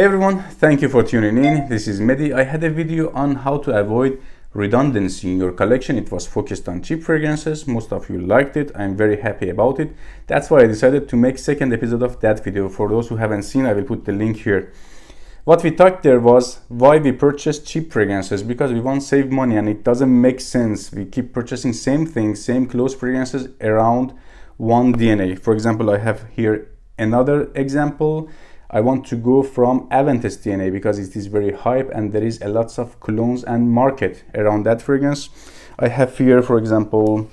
Hey everyone, thank you for tuning in. This is Mehdi. I had a video on how to avoid redundancy in your collection. It was focused on cheap fragrances. Most of you liked it. I'm very happy about it. That's why I decided to make second episode of that video. For those who haven't seen, I will put the link here. What we talked there was why we purchase cheap fragrances, because we want to save money and it doesn't make sense. We keep purchasing same things, same close fragrances around one DNA. For example, I have here another example. I want to go from Aventus DNA because it is very hype and there is a lots of colognes and market around that fragrance. I have here, for example,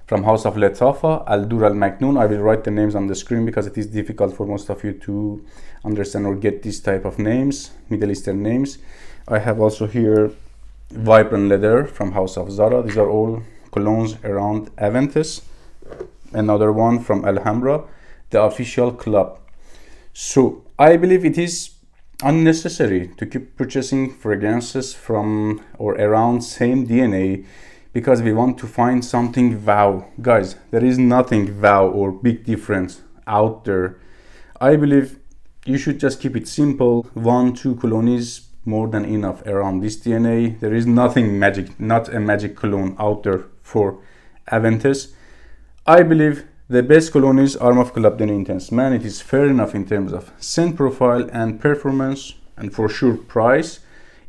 from House of Lattafa, Al Dur Al Maknoun. I will write the names on the screen because it is difficult for most of you to understand or get this type of names, Middle Eastern names. I have also here Vibrant Leather from House of Zara. These are all colognes around Aventus. Another one from Alhambra, the official club. So I believe it is unnecessary to keep purchasing fragrances from or around same DNA because we want to find something wow. Guys, there is nothing wow or big difference out there. I believe you should just keep it simple. 1-2 cologne is more than enough around this DNA. There is nothing magic, not a magic cologne out there for Aventus. I believe the best cologne is Armaf Club de Nuit Intense. Man, it is fair enough in terms of scent profile and performance, and for sure price.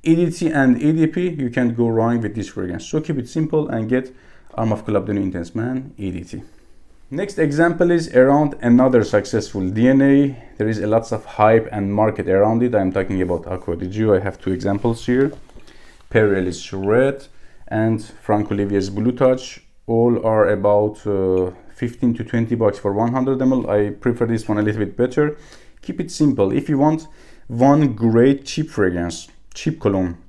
EDT and EDP, you can't go wrong with this fragrance. So keep it simple and get Armaf Club de Nuit Intense, man, EDT. Next example is around another successful DNA. There is a lots of hype and market around it. I'm talking about Aqua di Gio. I have two examples here. Perelis Red and Franck Olivier's Blue Touch. All are about 15 to 20 bucks for 100 ml. I prefer this one a little bit better. Keep it simple. If you want one great cheap fragrance, cheap cologne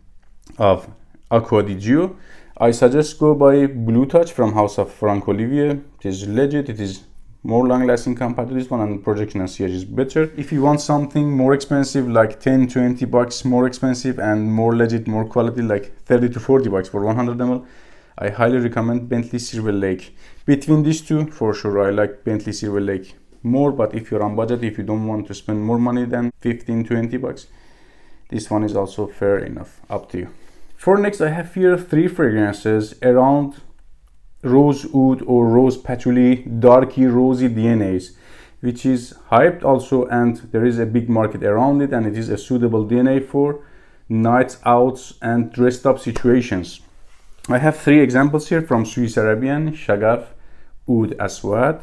of Aqua di Gio, I suggest go by Blue Touch from House of Franck Olivier. It is legit, it is more long lasting compared to this one, and projection and sillage is better. If you want something more expensive, like 10-20 bucks more expensive and more legit, more quality, like 30 to 40 bucks for 100 ml, I highly recommend Bentley Silver Lake. Between these two, for sure, I like Bentley Silver Lake more, but if you're on budget, if you don't want to spend more money than 15-20 bucks, this one is also fair enough, up to you. For next, I have here 3 fragrances around rose oud or rose patchouli, darky rosy DNAs, which is hyped also, and there is a big market around it, and it is a suitable DNA for nights out and dressed up situations. I have 3 examples here from Swiss Arabian, Shagaf, Oud Aswad,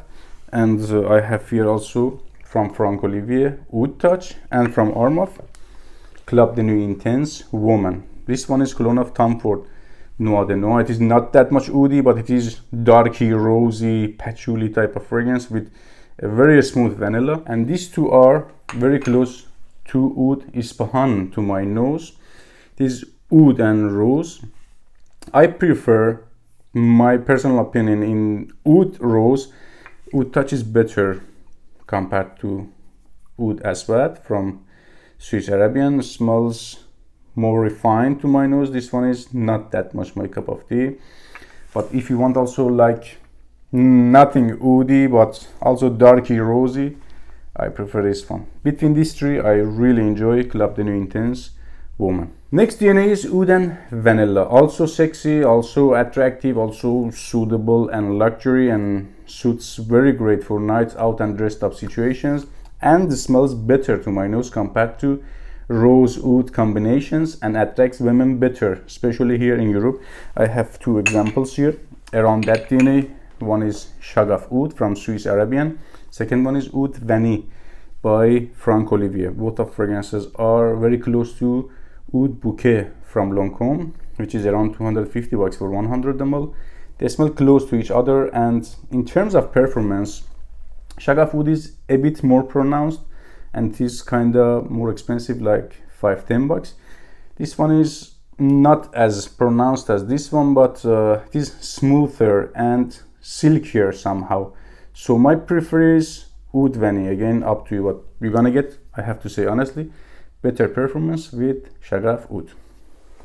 and I have here also from Franck Olivier, Oud Touch, and from Armaf, Club de Nuit Intense, Woman. This one is cologne of Tom Ford, Noix de Noix. It is not that much oudy, but it is darky, rosy, patchouli type of fragrance with a very smooth vanilla. And these two are very close to Oud Ispahan to my nose. It is Oud and Rose. I prefer, my personal opinion, in Oud Rose, Oud Touch is better compared to Oud Aswad from Swiss Arabian. Smells more refined to my nose. This one is not that much my cup of tea. But if you want also like nothing oudy but also darky rosy, I prefer this one. Between these 3, I really enjoy Club de Nuit Intense, Woman. Next DNA is Oud and Vanilla. Also sexy, also attractive, also suitable and luxury, and suits very great for nights out and dressed up situations, and smells better to my nose compared to rose oud combinations and attracts women better, especially here in Europe. I have 2 examples here around that DNA. One is Shagaf Oud from Swiss Arabian. Second one is Oud Vanille by Franck Olivier. Both of fragrances are very close to Oud Bouquet from Lancôme, which is around 250 bucks for 100 ml. They smell close to each other, and in terms of performance, Shagaf Oud is a bit more pronounced and it is kinda more expensive, like 5-10 bucks. This one is not as pronounced as this one, but it is smoother and silkier somehow. So my preference is Oud Vanille. Again, up to you what you're gonna get. I have to say honestly, better performance with Shagaf Oud.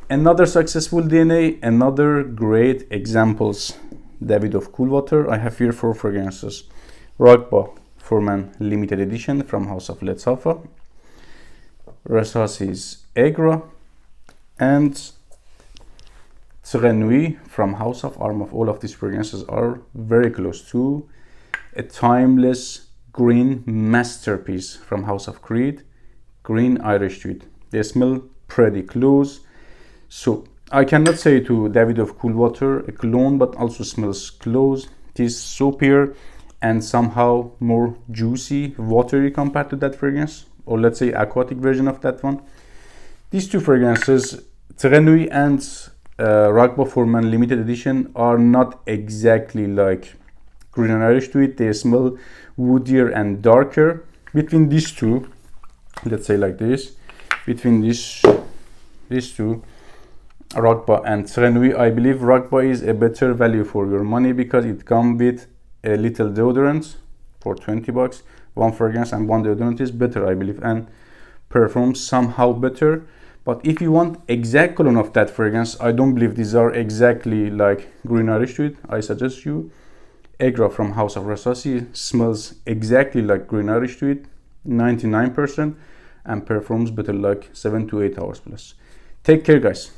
Another successful DNA, another great examples. David of Coolwater. I have here 4 fragrances. Ragba for Men limited edition from House of Lattafa. Rasasi's Agra, and Très Nuit from House of Armaf. All of these fragrances are very close to a timeless green masterpiece from House of Creed, green Irish Tweed. They smell pretty close. So I cannot say to David of Cool Water a cologne, but also smells close. It is soapier and somehow more juicy, watery compared to that fragrance, or let's say aquatic version of that one. These two fragrances, Très Nuit and Ragba for Men limited edition, are not exactly like green and Irish Tweed. They smell woodier and darker. Between these two, let's say like this, between these two, Ragba and Très Nuit, I believe Ragba is a better value for your money because it comes with a little deodorant for 20 bucks. One fragrance and one deodorant is better, I believe, and Perfume somehow better. But if you want exact cologne of that fragrance, I don't believe these are exactly like green Irish Tweed. I suggest you Agra from House of Rasasi smells exactly like green Irish Tweed, 99%, and perfumes better like 7 to 8 hours plus. Take care, guys.